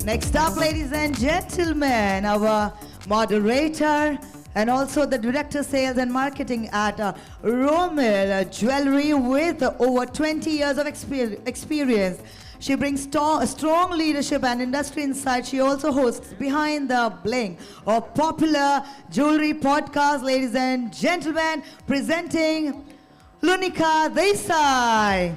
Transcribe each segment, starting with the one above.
Next up, ladies and gentlemen, our moderator and also the Director Sales and Marketing at Romel Jewelry with over 20 years of experience. She brings strong leadership and industry insight. She also hosts Behind the Bling, a popular jewelry podcast. Ladies and gentlemen, presenting Lunika Desai.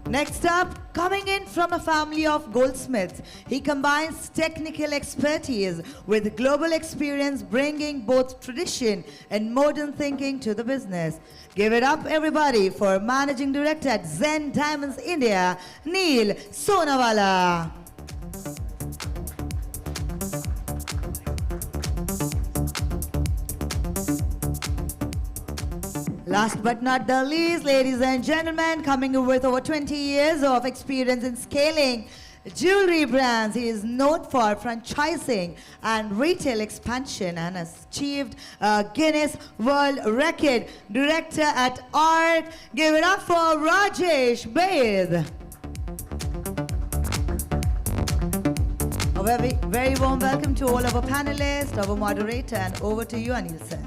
Next up, coming in from a family of goldsmiths, he combines technical expertise with global experience, bringing both tradition and modern thinking to the business. Give it up, everybody, for Managing Director at Zen Diamonds India, Neil Sonawala. Last but not the least, ladies and gentlemen, coming in with over 20 years of experience in scaling jewelry brands. He is known for franchising and retail expansion and has achieved a Guinness World Record. Director at ARC, give it up for Rajesh Baid. A very warm welcome to all our panelists, our moderator, and over to you, Anil sir.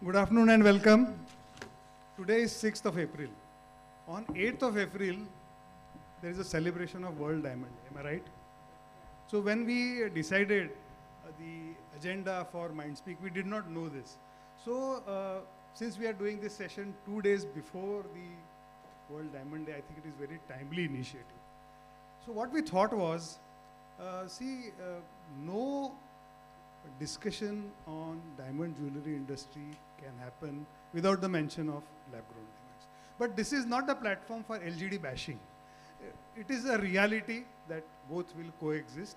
Good afternoon and welcome. Today is 6th of April. On 8th of April, there is a celebration of World Diamond Day, am I right? So when we decided the agenda for Mindspeak, we did not know this. So since we are doing this session 2 days before the World Diamond Day, I think it is very timely initiative. So what we thought was, no discussion on diamond jewelry industry can happen without the mention of lab-grown diamonds. But this is not a platform for LGD bashing. It is a reality that both will coexist.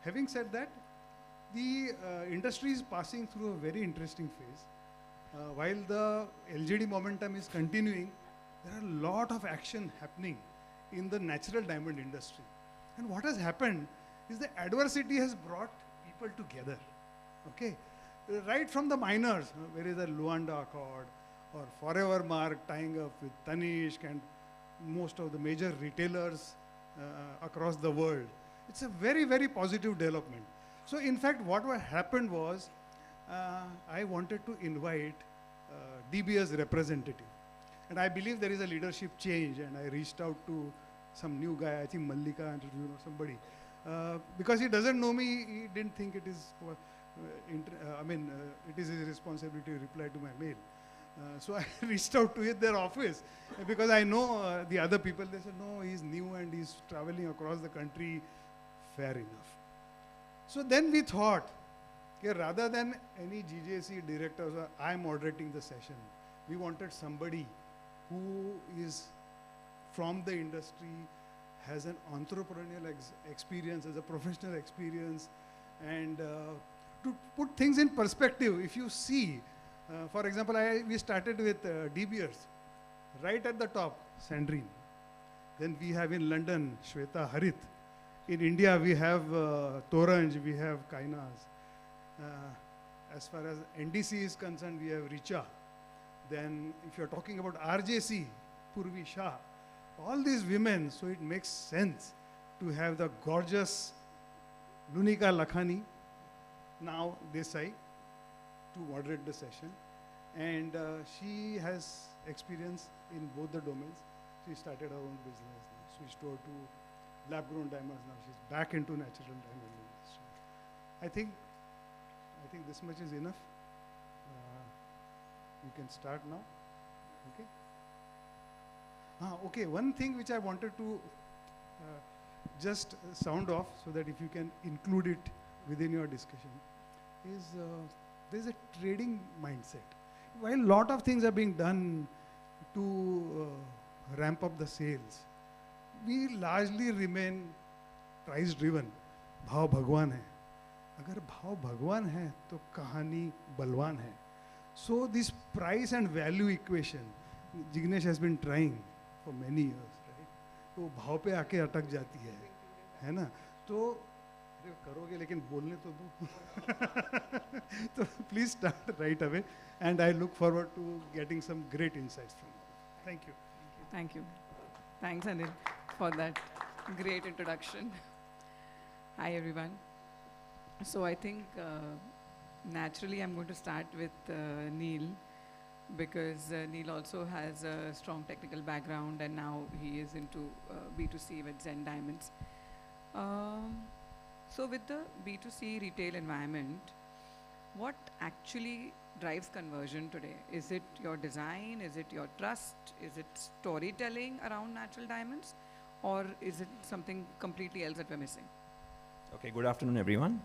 Having said that, the industry is passing through a very interesting phase. While the LGD momentum is continuing, there are a lot of action happening in the natural diamond industry. And what has happened is the adversity has brought people together, okay? Right from the miners, where is the Luanda Accord or Forever Mark tying up with Tanishq and most of the major retailers across the world. It's a very, very positive development. So in fact, what happened was, I wanted to invite DBS representative. And I believe there is a leadership change, and I reached out to some new guy, I think Mallika, and somebody. Because he doesn't know me, he didn't think it is, it is his responsibility to reply to my mail. So I reached out to their office because I know the other people. They said, no, he's new and he's traveling across the country. Fair enough. So then we thought, okay, rather than any GJC directors, I'm moderating the session, we wanted somebody who is from the industry, has an entrepreneurial experience, has a professional experience, and to put things in perspective, if you see, for example, we started with De Beers, right at the top, Sandrine. Then we have in London, Shweta Harit. In India, we have Toranj, we have Kainas. As far as NDC is concerned, we have Richa. Then if you're talking about RJC, Purvi Shah, all these women, so it makes sense to have the gorgeous Lunika Lakhani, now Desai, to moderate the session. And she has experience in both the domains. She started her own business, switched over to lab-grown diamonds. Now she's back into natural diamond industry. I think this much is enough. You can start now. Okay. Okay, one thing which I wanted to just sound off so that if you can include it within your discussion is there's a trading mindset. While a lot of things are being done to ramp up the sales, we largely remain price driven. भाव भगवान है. अगर भाव भगवान है तो कहानी बलवान है. So this price and value equation, Jignesh has been trying for many years, right? तो भाव पे आके अटक जाती है ना? तो करोगे लेकिन बोलने तो दो. तो please start right away, and I look forward to getting some great insights from you. Thank you. Thank you. Thanks, Anil, for that Great introduction. Hi, everyone. So I think naturally I'm going to start with Neil because Neil also has a strong technical background and now he is into B2C with Zen Diamonds. Um, so with the B2C retail environment, what actually drives conversion today? Is it your design? Is it your trust? Is it storytelling around natural diamonds? Or is it something completely else that we're missing? Okay, good afternoon, everyone.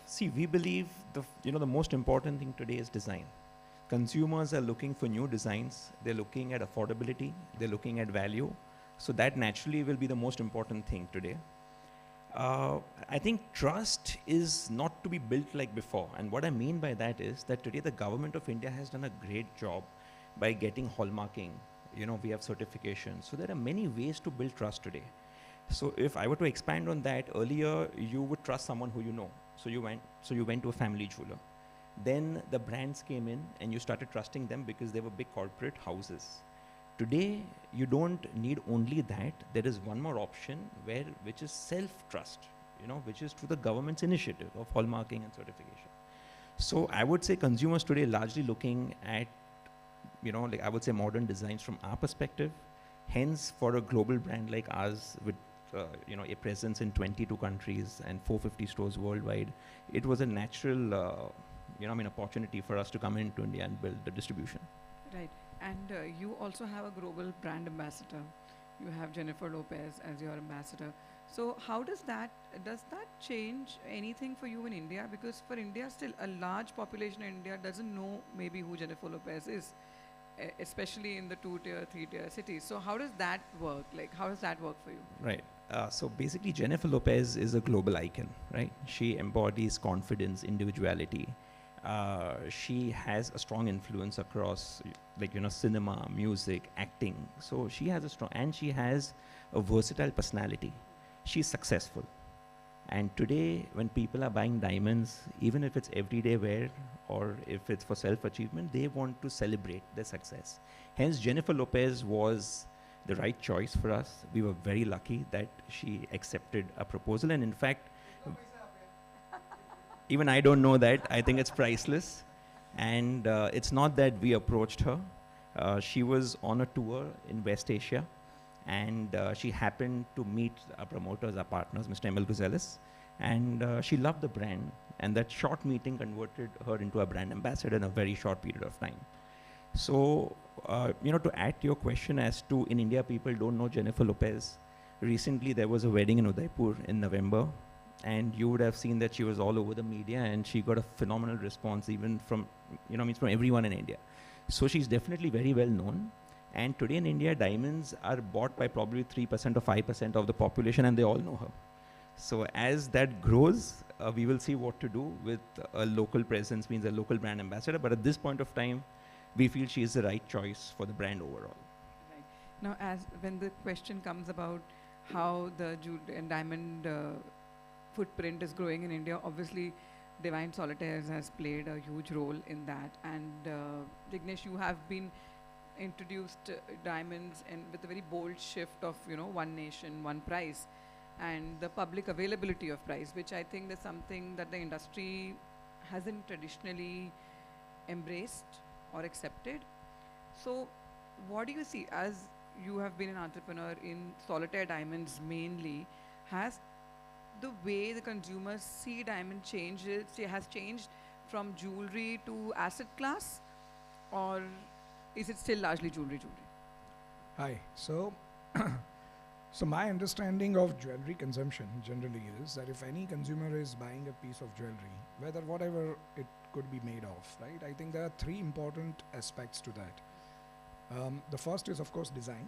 See, we believe the most important thing today is design. Consumers are looking for new designs. They're looking at affordability. They're looking at value. So that naturally will be the most important thing today. I think trust is not to be built like before. And what I mean by that is that today the government of India has done a great job by getting hallmarking. We have certification. So there are many ways to build trust today. So if I were to expand on that, earlier you would trust someone who you know. So you went to a family jeweler. Then the brands came in and you started trusting them because they were big corporate houses. Today, you don't need only that. There is one more option which is self-trust, which is through the government's initiative of hallmarking and certification. So I would say consumers today largely looking at, I would say modern designs from our perspective. Hence, for a global brand like ours with a presence in 22 countries and 450 stores worldwide, it was a natural, opportunity for us to come into India and build the distribution. Right. And you also have a global brand ambassador. You have Jennifer Lopez as your ambassador. So how does that change anything for you in India? Because for India, still a large population in India doesn't know maybe who Jennifer Lopez is, especially in the 2-tier, 3-tier cities. So how does that work? Like, how does that work for you? Right. So basically, Jennifer Lopez is a global icon, right? She embodies confidence, individuality. She has a strong influence across, cinema, music, acting. So she has she has a versatile personality. She's successful. And today, when people are buying diamonds, even if it's everyday wear or if it's for self-achievement, they want to celebrate their success. Hence, Jennifer Lopez was the right choice for us. We were very lucky that she accepted a proposal. And in fact, even I don't know that. I think it's priceless. And it's not that we approached her. She was on a tour in West Asia. And she happened to meet our promoters, our partners, Mr. Emil Gonzalez. And she loved the brand. And that short meeting converted her into a brand ambassador in a very short period of time. So, to add to your question as to in India, people don't know Jennifer Lopez. Recently, there was a wedding in Udaipur in November. And you would have seen that she was all over the media and she got a phenomenal response even from, from everyone in India. So she's definitely very well known. And today in India, diamonds are bought by probably 3% or 5% of the population and they all know her. So as that grows, we will see what to do with a local presence, means a local brand ambassador. But at this point of time, we feel she is the right choice for the brand overall. Right. Now, when the question comes about how the diamond footprint is growing in India, obviously Divine Solitaires has played a huge role in that. And Jignesh, you have been introduced diamonds and with a very bold shift of one nation, one price, and the public availability of price, which I think is something that the industry hasn't traditionally embraced or accepted. So what do you see as you have been an entrepreneur in solitaire diamonds mainly? Has the way the consumers see diamond has changed from jewelry to asset class, or is it still largely jewelry? Hi. So, so my understanding of jewelry consumption generally is that if any consumer is buying a piece of jewelry, whatever it could be made of, right? I think there are three important aspects to that. The first is, of course, design.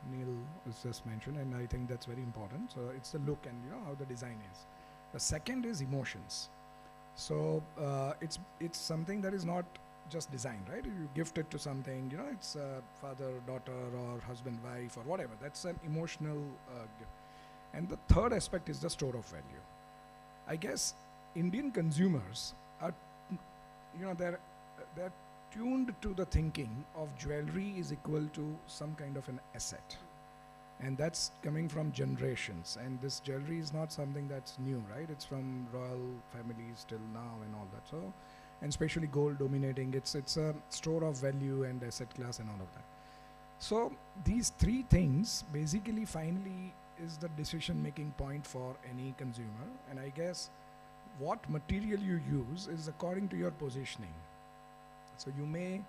Neil was just mentioned, and I think that's very important. So it's the look and how the design is. The second is emotions. So it's something that is not just design, right? You gift it to something, it's father, daughter, or husband, wife, or whatever. That's an emotional gift. And the third aspect is the store of value. I guess Indian consumers are, they're tuned to the thinking of jewelry is equal to some kind of an asset. And that's coming from generations. And this jewelry is not something that's new, right? It's from royal families till now and all that. So, and especially gold dominating, it's a store of value and asset class and all of that. So these three things basically finally is the decision making point for any consumer. And I guess what material you use is according to your positioning. So you may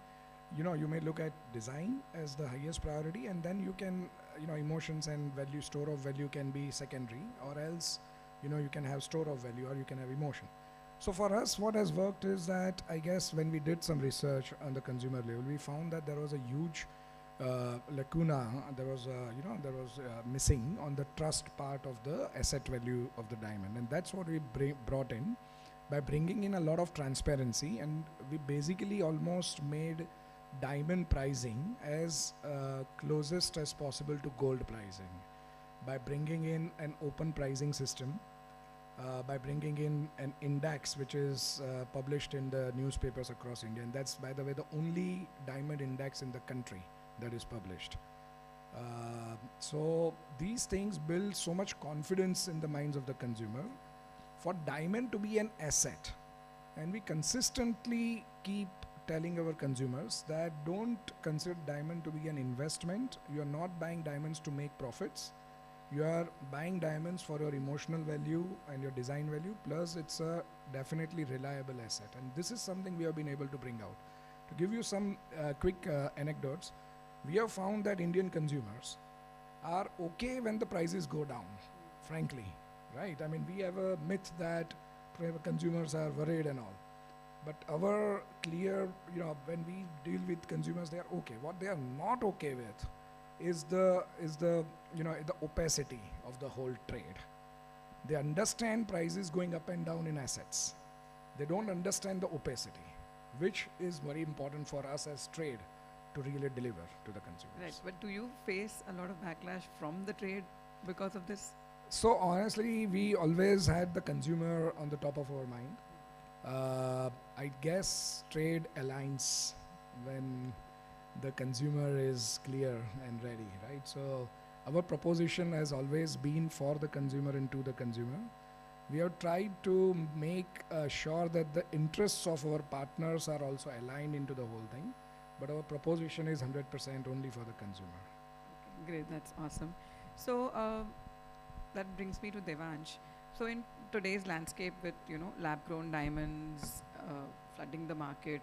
look at design as the highest priority, and then you can, emotions and value, store of value can be secondary, or else, you can have store of value or you can have emotion. So for us, what has worked is that I guess when we did some research on the consumer level, we found that there was a huge lacuna, there was missing on the trust part of the asset value of the diamond, and that's what we brought in by bringing in a lot of transparency, and we basically almost made diamond pricing as closest as possible to gold pricing by bringing in an open pricing system, by bringing in an index which is published in the newspapers across India, and that's, by the way, the only diamond index in the country that is published. So these things build so much confidence in the minds of the consumer for diamond to be an asset. And we consistently keep telling our consumers that don't consider diamond to be an investment. You are not buying diamonds to make profits. You are buying diamonds for your emotional value and your design value, plus it's a definitely reliable asset. And this is something we have been able to bring out. To give you some quick anecdotes, we have found that Indian consumers are okay when the prices go down, frankly, right? I mean, we have a myth that consumers are worried and all. But our clear, when we deal with consumers, they are okay. What they are not okay with is the opacity of the whole trade. They understand prices going up and down in assets. They don't understand the opacity, which is very important for us as trade to really deliver to the consumers. Right, but do you face a lot of backlash from the trade because of this? So honestly, we always had the consumer on the top of our mind. I guess trade aligns when the consumer is clear and ready, right? So our proposition has always been for the consumer and to the consumer. We have tried to make sure that the interests of our partners are also aligned into the whole thing, but our proposition is 100% only for the consumer. Okay, great, that's awesome. So that brings me to Devansh. So in today's landscape with lab-grown diamonds flooding the market,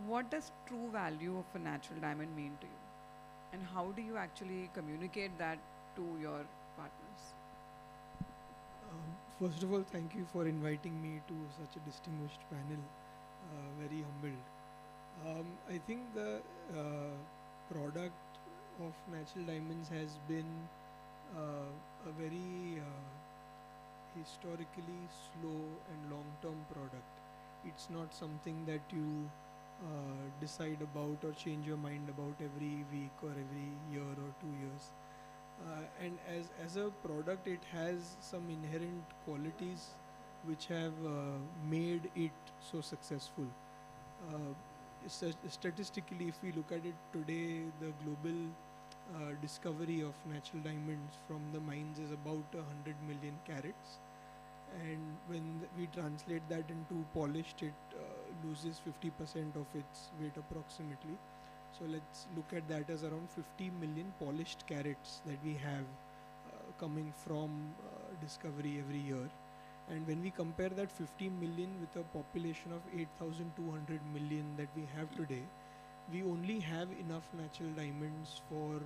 what does true value of a natural diamond mean to you? And how do you actually communicate that to your partners? First of all, thank you for inviting me to such a distinguished panel. Very humbled. I think the product of natural diamonds has been a very historically slow and long-term product. It's not something that you decide about or change your mind about every week or every year or 2 years. And as a product, it has some inherent qualities which have made it so successful. Statistically, if we look at it today, the global discovery of natural diamonds from the mines is about 100 million carats. And when we translate that into polished, it loses 50% of its weight approximately. So let's look at that as around 50 million polished carats that we have coming from discovery every year. And when we compare that 50 million with a population of 8,200 million that we have today, we only have enough natural diamonds for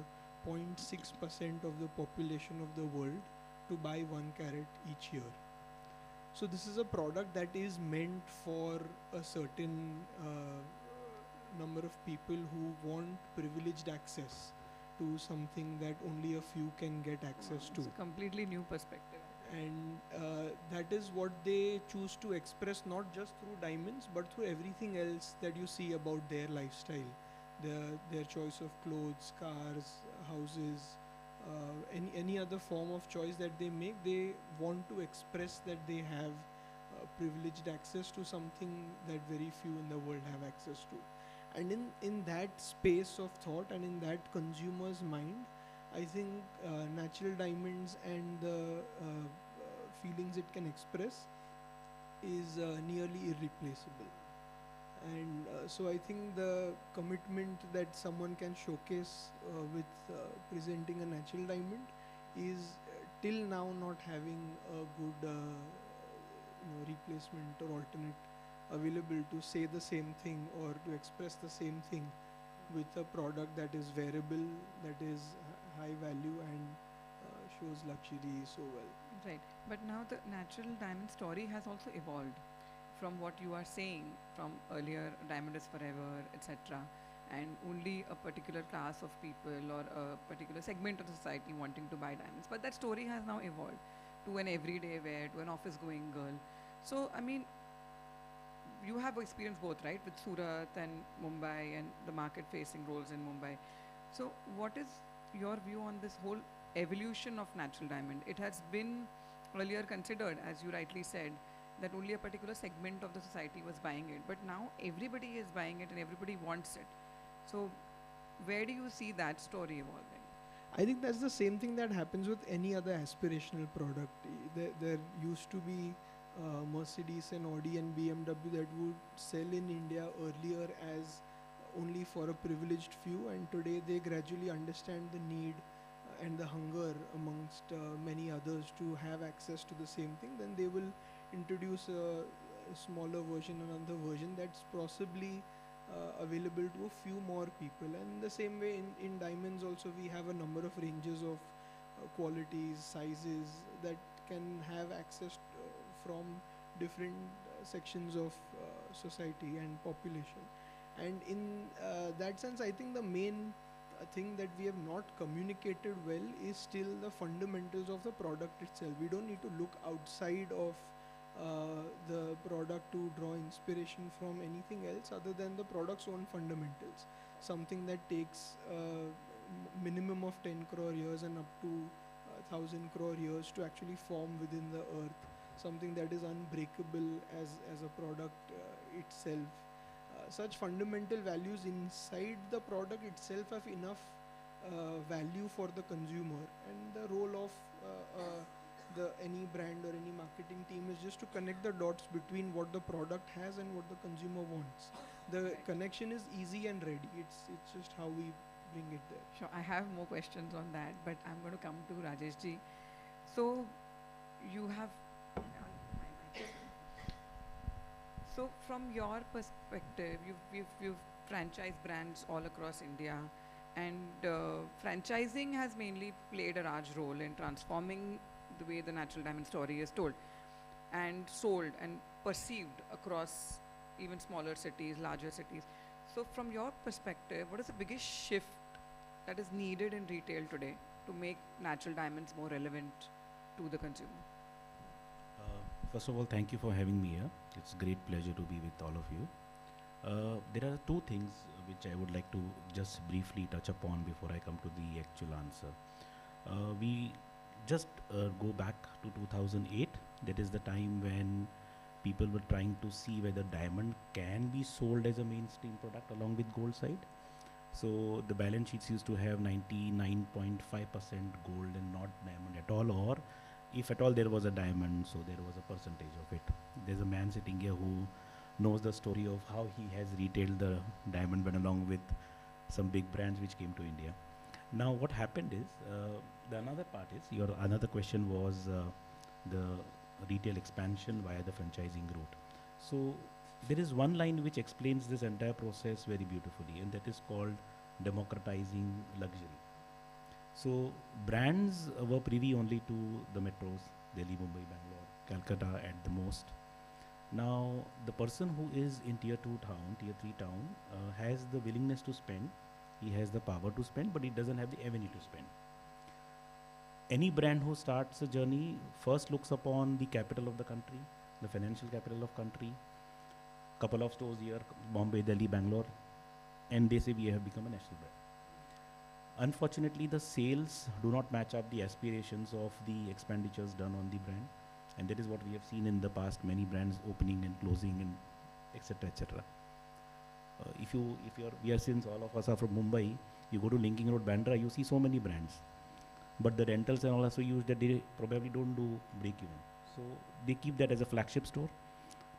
0.6% of the population of the world to buy 1 carat each year. So this is a product that is meant for a certain number of people who want privileged access to something that only a few can get access to. It's a completely new perspective. And that is what they choose to express, not just through diamonds, but through everything else that you see about their lifestyle. Their choice of clothes, cars, houses, any other form of choice that they make, they want to express that they have privileged access to something that very few in the world have access to. And in that space of thought and in that consumer's mind, I think natural diamonds and the feelings it can express is nearly irreplaceable. And so I think the commitment that someone can showcase with presenting a natural diamond is till now not having a good replacement or alternate available to say the same thing or to express the same thing with a product that is wearable, that is high value and shows luxury so well. Right. But now the natural diamond story has also evolved from what you are saying from earlier diamond is forever, etc. And only a particular class of people or a particular segment of the society wanting to buy diamonds. But that story has now evolved to an everyday wear, to an office going girl. So, I mean, you have experienced both, right, with Surat and Mumbai and the market facing roles in Mumbai. So, what is your view on this whole evolution of natural diamond? It has been earlier considered, as you rightly said, that only a particular segment of the society was buying it, but now everybody is buying it and everybody wants it. So, where do you see that story evolving? I think that's the same thing that happens with any other aspirational product. There used to be Mercedes and Audi and BMW that would sell in India earlier as only for a privileged few, and today they gradually understand the need and the hunger amongst many others to have access to the same thing. Then they will introduce a smaller version, another version that's possibly available to a few more people. And the same way in diamonds also we have a number of ranges of qualities, sizes that can have access from different sections of society and population. And in that sense, I think the main thing that we have not communicated well is still the fundamentals of the product itself. We don't need to look outside of the product to draw inspiration from anything else other than the product's own fundamentals. Something that takes minimum of 10 crore years and up to 1000 crore years to actually form within the earth. Something that is unbreakable as a product itself. Such fundamental values inside the product itself have enough value for the consumer, and the role of any brand or any marketing team is just to connect the dots between what the product has and what the consumer wants. The connection is easy and ready. It's just how we bring it there. Sure, I have more questions on that, but I'm going to come to Rajesh ji. So, you have. So, from your perspective, you've franchised brands all across India, and franchising has mainly played a large role in transforming the way the natural diamond story is told, and sold and perceived across even smaller cities, larger cities. So, from your perspective, what is the biggest shift that is needed in retail today to make natural diamonds more relevant to the consumer? First of all, thank you for having me here. It's a great pleasure to be with all of you. There are two things which I would like to just briefly touch upon before I come to the actual answer. We just go back to 2008. That is the time when people were trying to see whether diamond can be sold as a mainstream product along with gold side. So the balance sheets used to have 99.5% gold and not diamond at all, or if at all there was a diamond, so there was a percentage of it. There's a man sitting here who knows the story of how he has retailed the diamond band along with some big brands which came to India. Now what happened is, the another part is, your another question was the retail expansion via the franchising route. So there is one line which explains this entire process very beautifully, and that is called democratizing luxury. So brands were privy only to the metros, Delhi, Mumbai, Bangalore, Calcutta at the most. Now the person who is in tier 2 town, tier 3 town has the willingness to spend, he has the power to spend, but he doesn't have the avenue to spend. Any brand who starts a journey first looks upon the capital of the country, the financial capital of country, couple of stores here, Bombay, Delhi, Bangalore, and they say we have become a national brand. Unfortunately, the sales do not match up the aspirations of the expenditures done on the brand, and that is what we have seen in the past, many brands opening and closing and etc. etc. We are, since all of us are from Mumbai, you go to Linking Road, Bandra, you see so many brands. but the rentals and all are so huge that they probably don't do break even. So they keep that as a flagship store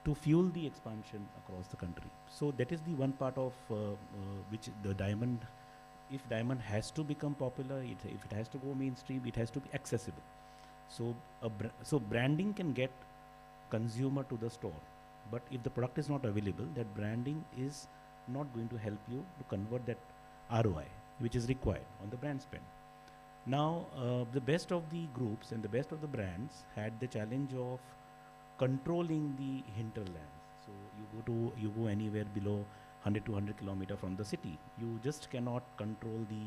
to fuel the expansion across the country. So that is the one part of which the diamond, if diamond has to become popular, if it has to go mainstream, it has to be accessible. So so branding can get consumer to the store, but if the product is not available, that branding is not going to help you to convert that ROI, which is required on the brand spend. Now, the best of the groups and the best of the brands had the challenge of controlling the hinterlands. So you go anywhere below 100 to 100 kilometer from the city. You just cannot control the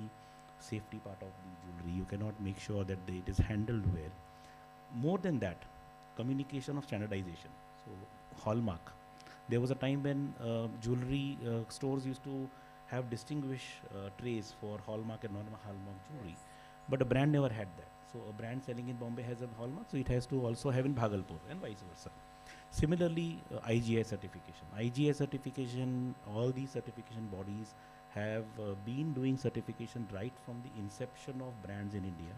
safety part of the jewelry. You cannot make sure that it is handled well. More than that, communication of standardization. So hallmark. There was a time when jewelry stores used to have distinguished trays for hallmark and non-hallmark jewelry, but a brand never had that. So a brand selling in Bombay has a hallmark, so it has to also have in Bhagalpur and vice versa. Similarly, IGI certification. IGI certification, all these certification bodies have been doing certification right from the inception of brands in India.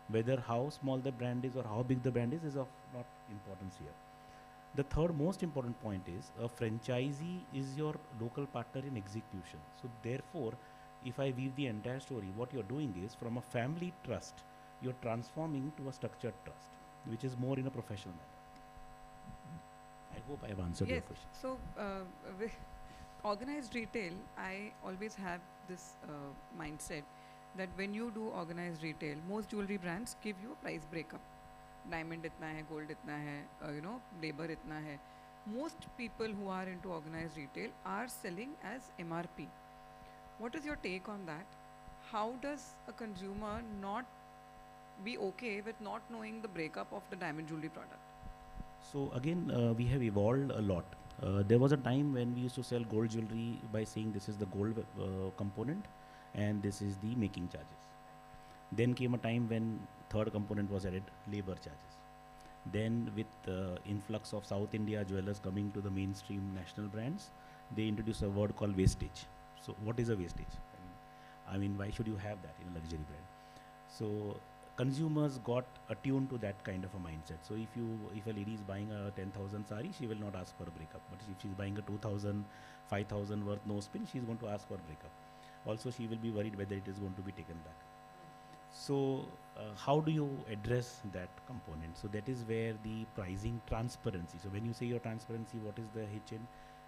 Whether how small the brand is or how big the brand is of not importance here. The third most important point is a franchisee is your local partner in execution. So therefore, if I weave the entire story, what you're doing is from a family trust, you're transforming to a structured trust, which is more in a professional manner. I hope I have answered your question. So, with organized retail, I always have this mindset that when you do organized retail, most jewelry brands give you a price breakup. Diamond itna hai, gold itna hai, labor itna hai. Most people who are into organized retail are selling as MRP. What is your take on that? How does a consumer not be okay with not knowing the breakup of the diamond jewelry product? So again, we have evolved a lot. There was a time when we used to sell gold jewelry by saying this is the gold component and this is the making charges. Then came a time when third component was added, labor charges. Then with influx of South India jewelers coming to the mainstream national brands, they introduced a word called wastage. So what is a wastage? I mean, why should you have that in a luxury brand? So consumers got attuned to that kind of a mindset. So if a lady is buying a 10,000 sari, she will not ask for a breakup. But if she's buying a 2,000, 5,000 worth no spin, she's going to ask for a breakup. Also, she will be worried whether it is going to be taken back. So how do you address that component? So that is where the pricing transparency. So when you say your transparency, what is the hitch in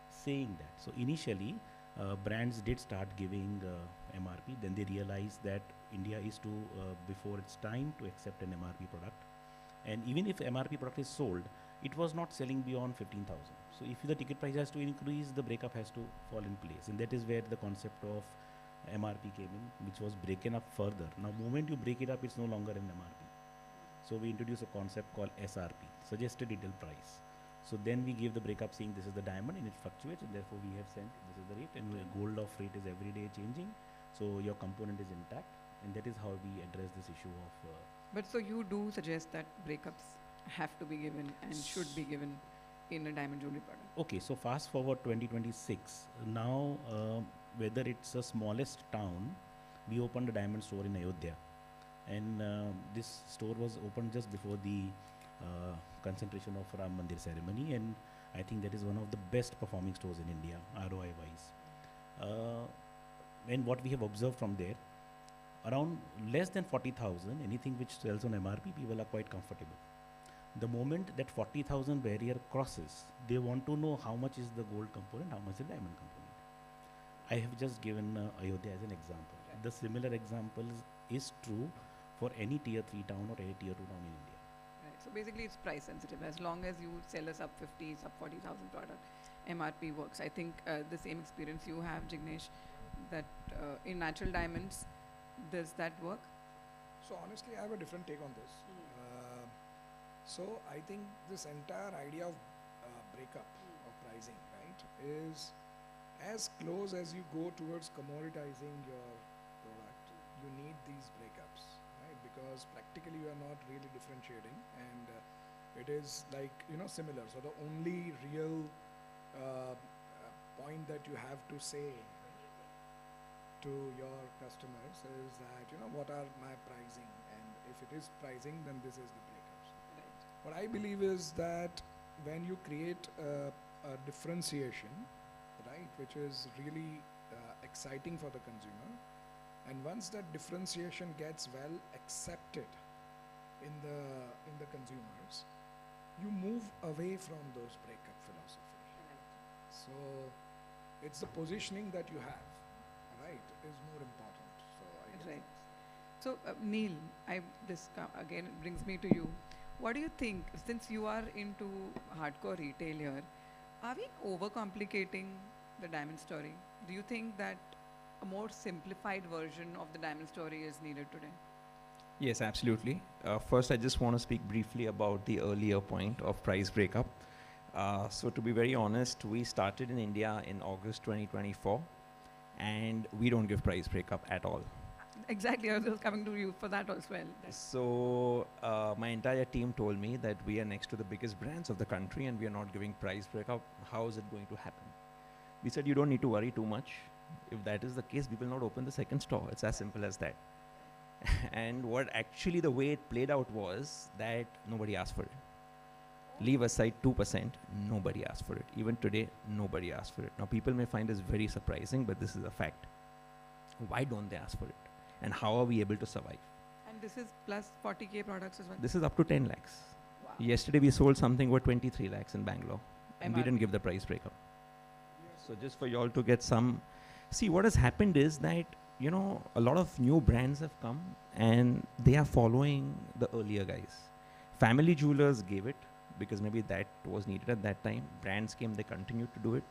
saying that? So initially, brands did start giving MRP. Then they realized that India is before its time to accept an MRP product. And even if MRP product is sold, it was not selling beyond 15,000. So if the ticket price has to increase, the breakup has to fall in place. And that is where the concept of MRP came in, which was breaking up further. Now, moment you break it up, it's no longer an MRP. So we introduced a concept called SRP, suggested retail price. So then we give the breakup saying this is the diamond and it fluctuates, and therefore we have sent this is the rate, and the gold of rate is every day changing. So your component is intact, and that is how we address this issue of. But so you do suggest that breakups have to be given and should be given in a diamond jewelry product. Okay, so fast forward 2026. Now, whether it's the smallest town, we opened a diamond store in Ayodhya, and this store was opened just before the concentration of Ram Mandir ceremony, and I think that is one of the best performing stores in India, ROI wise. And what we have observed from there, around less than 40,000, anything which sells on MRP, people are quite comfortable. The moment that 40,000 barrier crosses, they want to know how much is the gold component, how much is the diamond component. I have just given Ayodhya as an example. Right. The similar example is true for any tier 3 town or any tier 2 town in India. Right. So basically it's price sensitive. As long as you sell a sub 50, sub 40,000 product, MRP works. I think the same experience you have, Jignesh, that in natural diamonds, does that work? So honestly, I have a different take on this. So I think this entire idea of breakup of pricing, right, is as close as you go towards commoditizing your product, you need these breakups, right? Because practically you are not really differentiating, and it is like, similar. So the only real point that you have to say to your customers is that, what are my pricing, and if it is pricing, then this is the breakups. What I believe is that when you create a differentiation, right, which is really exciting for the consumer, and once that differentiation gets well accepted in the consumers, you move away from those breakup philosophy. So it's the positioning that you have, right, is more important. So I guess Right. So, Neil, this again brings me to you. What do you think, since you are into hardcore retail here, are we overcomplicating the diamond story? Do you think that a more simplified version of the diamond story is needed today? Yes, absolutely. First, I just want to speak briefly about the earlier point of price breakup. So to be very honest, we started in India in August 2024, and we don't give price breakup at all. Exactly, I was just coming to you for that as well. So my entire team told me that we are next to the biggest brands of the country and we are not giving price breakup. How is it going to happen? We said, you don't need to worry too much. If that is the case, we will not open the second store. It's as simple as that. And what actually the way it played out was that nobody asked for it. Leave aside 2%, nobody asked for it. Even today, nobody asked for it. Now, people may find this very surprising, but this is a fact. Why don't they ask for it? And how are we able to survive? And this is plus 40K products as well? This is up to 10 lakhs. Wow. Yesterday, we sold something worth 23 lakhs in Bangalore, and we MRP. didn't give the price breakup. So just for you all to get some... See, what has happened is that, a lot of new brands have come, and they are following the earlier guys. Family jewelers gave it, because maybe that was needed at that time. Brands came, they continued to do it.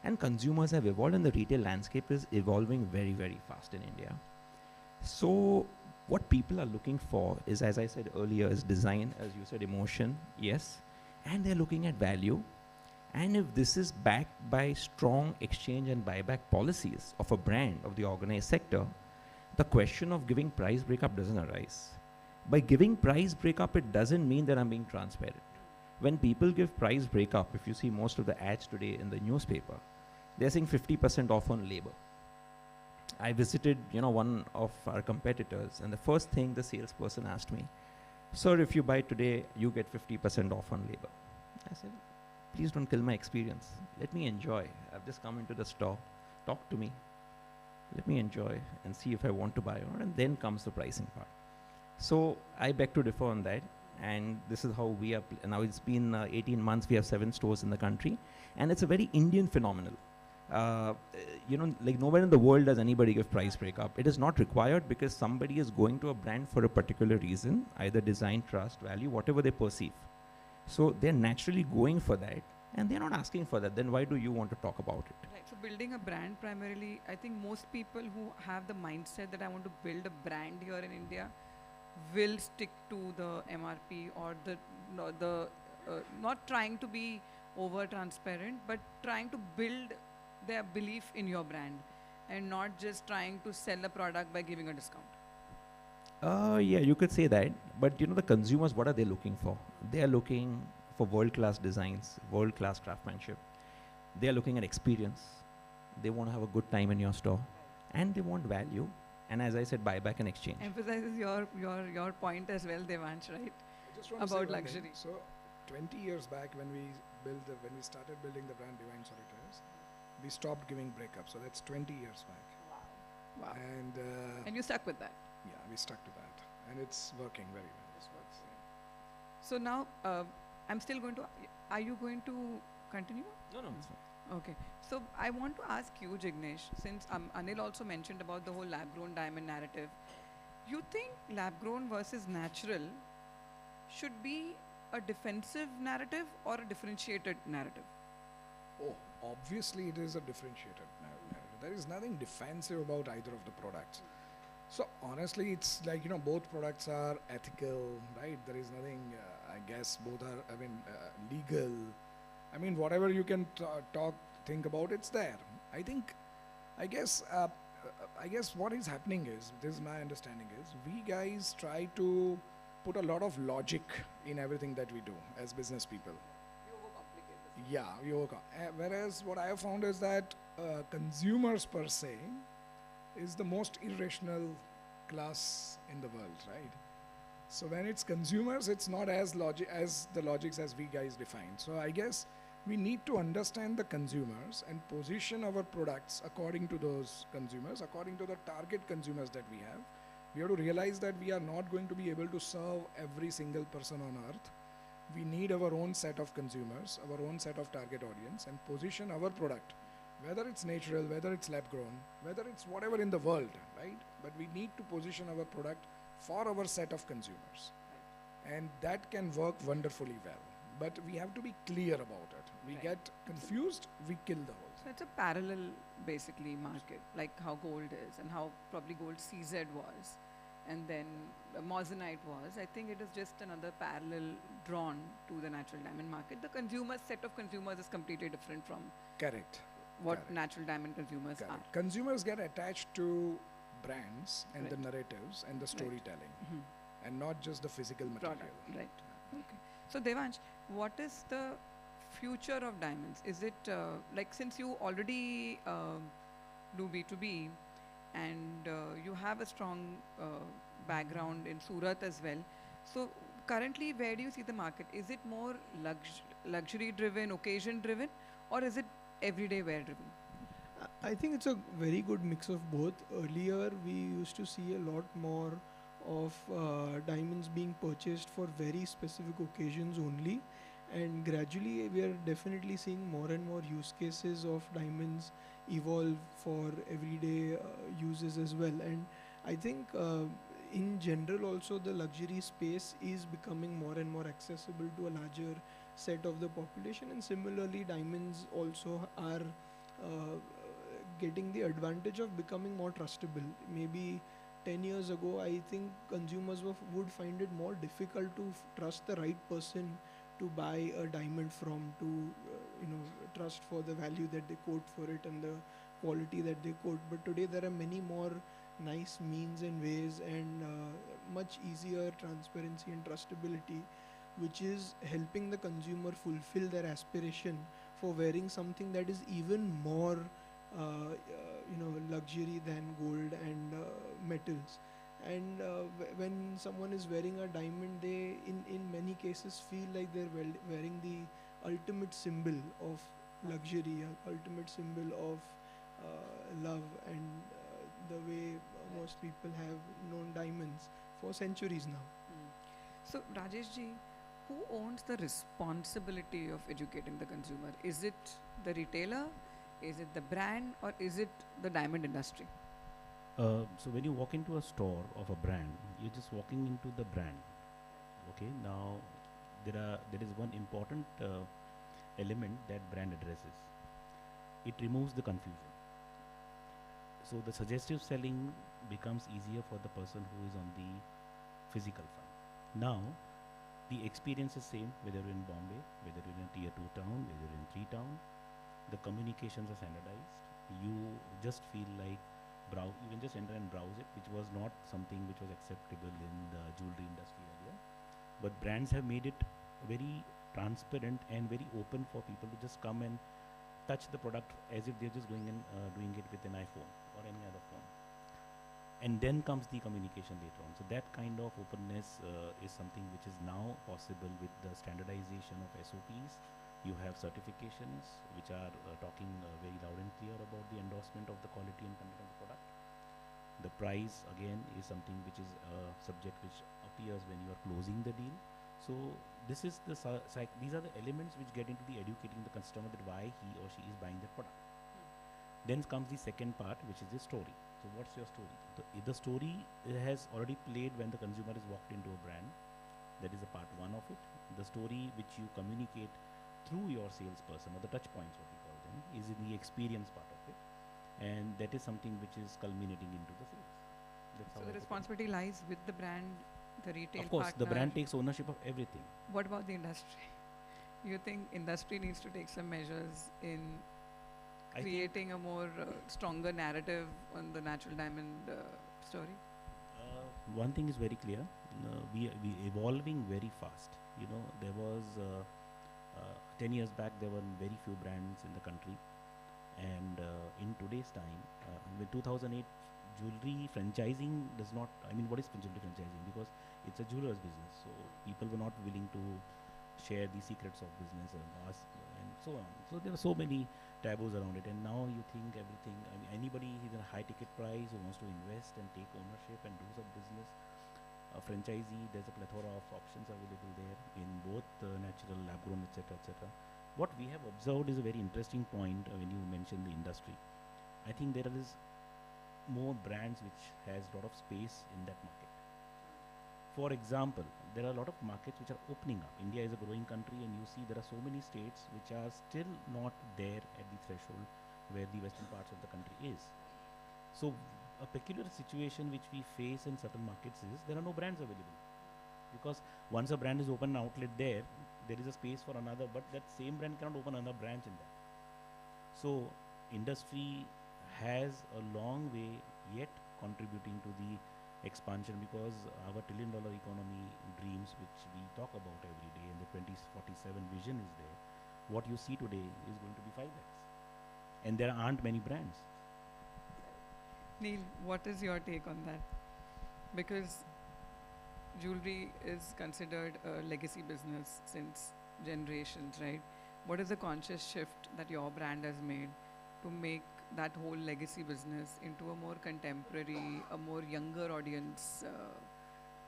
And consumers have evolved, and the retail landscape is evolving very, very fast in India. So what people are looking for is, as I said earlier, is design, as you said, emotion, yes. And they're looking at value. And if this is backed by strong exchange and buyback policies of a brand, of the organized sector, the question of giving price breakup doesn't arise. By giving price breakup, it doesn't mean that I'm being transparent. When people give price breakup, if you see most of the ads today in the newspaper, they're saying 50% off on labor. I visited, one of our competitors, and the first thing the salesperson asked me, sir, if you buy today, you get 50% off on labor. I said, please don't kill my experience. Let me enjoy. I've just come into the store. Talk to me. Let me enjoy and see if I want to buy or not, and then comes the pricing part. So I beg to differ on that, and this is how we are. Now it's been 18 months. We have 7 stores in the country, and it's a very Indian phenomenon. Like nowhere in the world does anybody give price breakup. It is not required because somebody is going to a brand for a particular reason, either design, trust, value, whatever they perceive. So they're naturally going for that, and they're not asking for that. Then why do you want to talk about it? Right. So building a brand primarily, I think most people who have the mindset that I want to build a brand here in India will stick to the MRP or not trying to be over transparent, but trying to build their belief in your brand and not just trying to sell a product by giving a discount. Yeah, you could say that. But the consumers, what are they looking for? They are looking for world-class designs, world-class craftsmanship. They are looking at experience. They want to have a good time in your store. And they want value. And as I saed, buyback and exchange. Emphasizes your point as well, Devansh, right? I just want to say About one thing. luxury. So 20 years back when we started building the brand Divine Solitaires, we stopped giving breakups. So that's 20 years back. Wow. And you stuck with that. yeah, we stuck to that, and it's working very well. So now, I'm still going to. Are you going to continue? No. It's fine. Okay. So I want to ask you, Jignesh, since Anil also mentioned about the whole lab-grown diamond narrative. You think lab-grown versus natural should be a defensive narrative or a differentiated narrative? Oh, obviously it is a differentiated narrative. There is nothing defensive about either of the products. So honestly, it's like, both products are ethical, right? There is nothing, I guess both are, legal. Whatever you can think about, it's there. I guess what is happening is, this is my understanding is, we guys try to put a lot of logic in everything that we do as business people. Yeah, whereas what I have found is that consumers per se is the most irrational class in the world, right? So when it's consumers, it's not as the logics as we guys define. So I guess we need to understand the consumers and position our products according to those consumers, according to the target consumers that we have. We have to realize that we are not going to be able to serve every single person on earth. We need our own set of consumers, our own set of target audience, and position our product, whether it's natural, whether it's lab grown, whether it's whatever in the world, right? But we need to position our product for our set of consumers. And that can work wonderfully well. But we have to be clear about it. We Right. get confused, we kill the whole So thing. it's a parallel, basically, market, like how gold is and how probably gold CZ was, and then moissanite was. I think it is just another parallel drawn to the natural diamond market. The consumer set of consumers is completely different from Correct. what Correct. natural diamond consumers Correct. are. Consumers get attached to brands and the Right. narratives and the storytelling, Mhm. and not just the physical material. Product, right? Okay. So Devansh, what is the future of diamonds? Is it like, since you already do B2B and you have a strong background in Surat as well, so currently where do you see the market? Is it more luxury driven, occasion driven, or is it everyday wear driven? I think it's a very good mix of both. Earlier, we used to see a lot more of diamonds being purchased for very specific occasions only, and gradually we are definitely seeing more and more use cases of diamonds evolve for everyday uses as well. And I think in general also the luxury space is becoming more and more accessible to a larger set of the population, and similarly diamonds also are getting the advantage of becoming more trustable. Maybe 10 years ago, I think consumers would find it more difficult to trust the right person to buy a diamond from, to trust for the value that they quote for it and the quality that they quote. But today there are many more nice means and ways, and much easier transparency and trustability, which is helping the consumer fulfill their aspiration for wearing something that is even more luxury than gold and metals. And when someone is wearing a diamond, they in many cases feel like they're wearing the ultimate symbol of luxury, ultimate symbol of love, and the way most people have known diamonds for centuries now. So Rajesh ji, who owns the responsibility of educating the consumer? Is it the retailer, is it the brand, or is it the diamond industry? So when you walk into a store of a brand, you're just walking into the brand. Okay, now there is one important element that brand addresses. It removes the confusion. So the suggestive selling becomes easier for the person who is on the physical front. Now, the experience is same whether you're in Bombay, whether you're in a tier 2 town, whether you're in 3 town. The communications are standardized. You just feel like you can just enter and browse it, which was not something which was acceptable in the jewelry industry earlier. But brands have made it very transparent and very open for people to just come and touch the product as if they're just going and doing it with an iPhone or any other phone. And then comes the communication later on. So that kind of openness is something which is now possible with the standardization of SOPs. You have certifications which are talking very loud and clear about the endorsement of the quality and content of the product. The price again is something which is a subject which appears when you are closing the deal. So this is these are the elements which get into the educating the customer that why he or she is buying the product. Then comes the second part, which is the story. So what's your story? The story has already played when the consumer is walked into a brand. That is a part one of it. The story which you communicate through your salesperson, or the touch points, what we call them, is in the experience part of it. And that is something which is culminating into the sales. That's So how the I put it. responsibility lies with the brand, the retail Of course, the partner. brand takes ownership of everything. What about the industry? You think industry needs to take some measures in I think creating a more stronger narrative on the natural diamond story? one thing is very clear. We evolving very fast. There was 10 years back there were very few brands in the country, and in today's time, with 2008 jewelry franchising does not, I mean, what is jewelry franchising? Because it's a jeweler's business, so people were not willing to share the secrets of business and us and so on. So there are so many taboos around it, and now you think everything, I mean, anybody is in a high ticket price who wants to invest and take ownership and do some business, a franchisee, there's a plethora of options available there in both natural, lab grown, etc., etc. What we have observed is a very interesting point when you mention the industry. I think there is more brands which has a lot of space in that market. For example, there are a lot of markets which are opening up. India is a growing country, and you see there are so many states which are still not there at the threshold where the western parts of the country is. So a peculiar situation which we face in certain markets is there are no brands available, because once a brand is open an outlet there is a space for another, but that same brand cannot open another branch in that. So industry has a long way yet contributing to the expansion, because our $1 trillion economy dreams which we talk about every day and the 2047 vision is there, what you see today is going to be 5 lakhs, and there aren't many brands. Neil, what is your take on that? Because jewelry is considered a legacy business since generations, right? What is the conscious shift that your brand has made to make that whole legacy business into a more contemporary, a more younger audience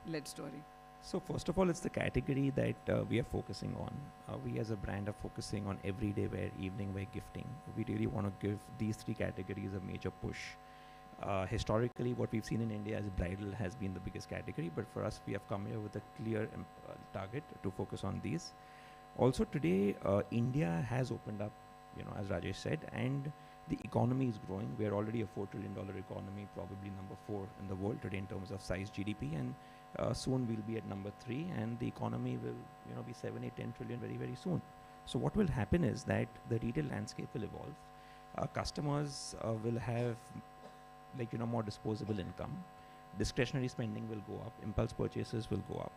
led story? So first of all, it's the category that we are focusing on. We as a brand are focusing on everyday wear, evening wear, gifting. We really want to give these 3 categories a major push. Historically, what we've seen in India as bridal has been the biggest category, but for us, we have come here with a clear target to focus on these. Also today, India has opened up, as Rajesh said, and the economy is growing. We are already a $4 trillion economy, probably number 4 in the world today in terms of size GDP, and soon we'll be at number 3, and the economy will, be 7, 8, 10 trillion very, very soon. So what will happen is that the retail landscape will evolve. Customers will have more disposable income. Discretionary spending will go up. Impulse purchases will go up.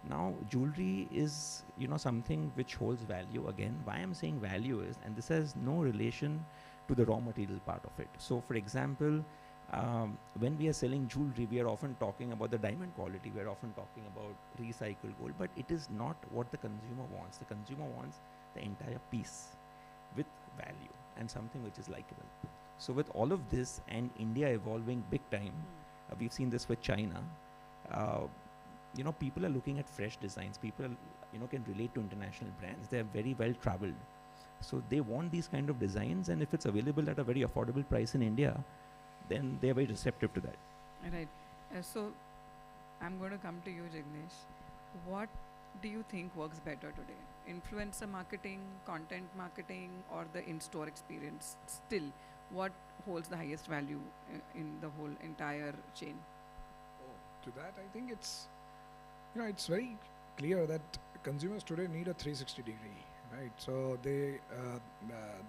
Now, jewelry is, something which holds value. Again, why I'm saying value is, and this has no relation to the raw material part of it. So, for example, when we are selling jewelry, we are often talking about the diamond quality. We are often talking about recycled gold, but it is not what the consumer wants. The consumer wants the entire piece with value and something which is likable. So with all of this and India evolving big time, we've seen this with China, people are looking at fresh designs. People, can relate to international brands. They're very well traveled. So they want these kind of designs, and if it's available at a very affordable price in India, then they're very receptive to that. Right. So I'm going to come to you, Jignesh. What do you think works better today? Influencer marketing, content marketing, or the in-store experience? Still, what holds the highest value in the whole entire chain? To that, I think it's, it's very clear that consumers today need a 360 degree, right? So they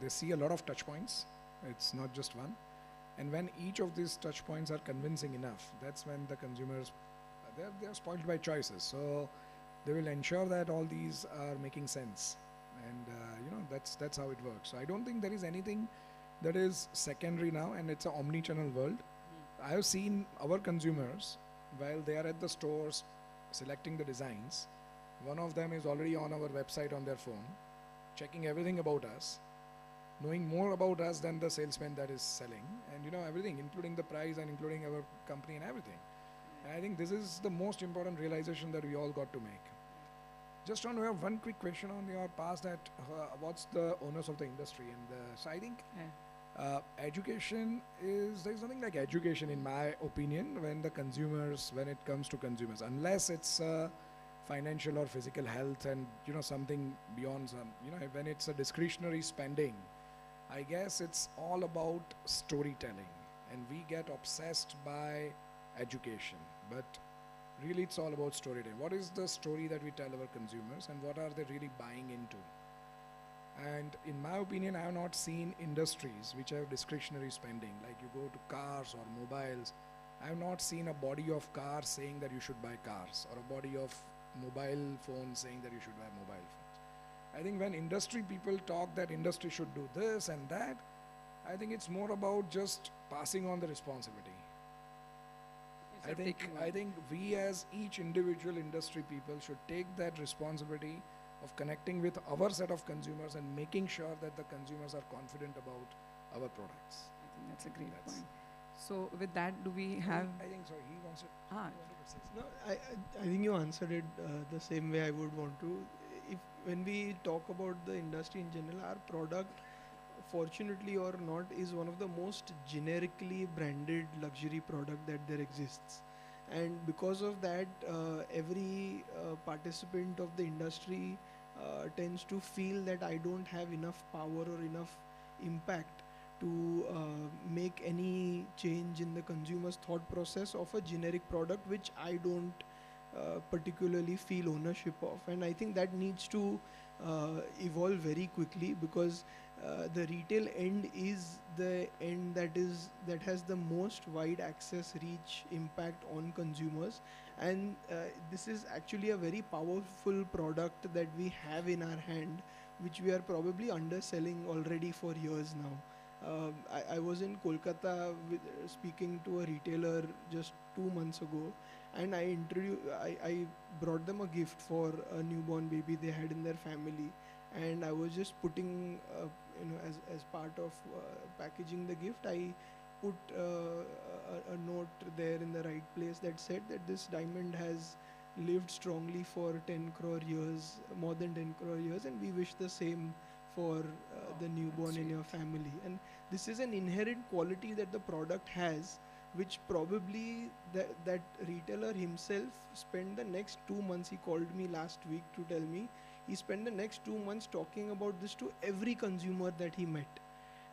see a lot of touch points. It's not just one. And when each of these touch points are convincing enough, that's when the consumers, they're spoiled by choices. So they will ensure that all these are making sense. And, that's how it works. So I don't think there is anything that is secondary now, and it's an omni-channel world. I have seen our consumers, while they are at the stores selecting the designs, one of them is already on our website on their phone, checking everything about us, knowing more about us than the salesman that is selling, and everything, including the price and including our company and everything. And I think this is the most important realization that we all got to make. Just want to have one quick question on your past, that what's the owners of the industry, and so I think education is, there's nothing like education in my opinion when it comes to consumers, unless it's financial or physical health and something beyond some, when it's a discretionary spending, I guess it's all about storytelling, and we get obsessed by education, but really it's all about storytelling. What is the story that we tell our consumers, and what are they really buying into? And in my opinion, I have not seen industries which have discretionary spending, like you go to cars or mobiles. I have not seen a body of cars saying that you should buy cars, or a body of mobile phones saying that you should buy mobile phones. I think when industry people talk that industry should do this and that, I think it's more about just passing on the responsibility. I think we as each individual industry people should take that responsibility of connecting with our set of consumers and making sure that the consumers are confident about our products. I think that's a great point. So with that, do we have? I think so. He wants to. Ah, No, I think you answered it the same way I would want to. If when we talk about the industry in general, our product, fortunately or not, is one of the most generically branded luxury product that there exists. And because of that, every participant of the industry tends to feel that I don't have enough power or enough impact to make any change in the consumer's thought process of a generic product which I don't particularly feel ownership of. And I think that needs to evolve very quickly, because the retail end is the end that has the most wide access, reach, impact on consumers. And this is actually a very powerful product that we have in our hand, which we are probably underselling already for years now. I was in Kolkata speaking to a retailer just 2 months ago, and I brought them a gift for a newborn baby they had in their family, and I was just putting, as part of packaging the gift, I put a note there in the right place that said that this diamond has lived strongly for 10 crore years, more than 10 crore years, and we wish the same for the newborn in your family. And this is an inherent quality that the product has, which probably that retailer himself spent the next 2 months, he called me last week to tell me, he spent the next 2 months talking about this to every consumer that he met.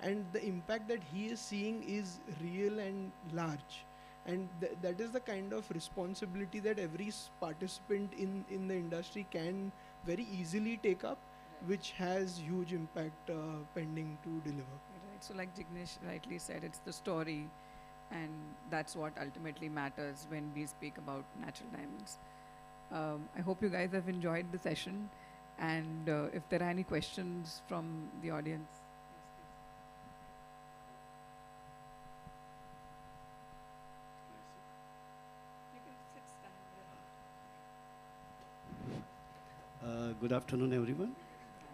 And the impact that he is seeing is real and large. And that is the kind of responsibility that every participant in the industry can very easily take up, which has huge impact pending to deliver. right. So like Jignesh rightly said, it's the story, and that's what ultimately matters when we speak about natural diamonds. I hope you guys have enjoyed the session, and if there are any questions from the audience. Good afternoon, everyone.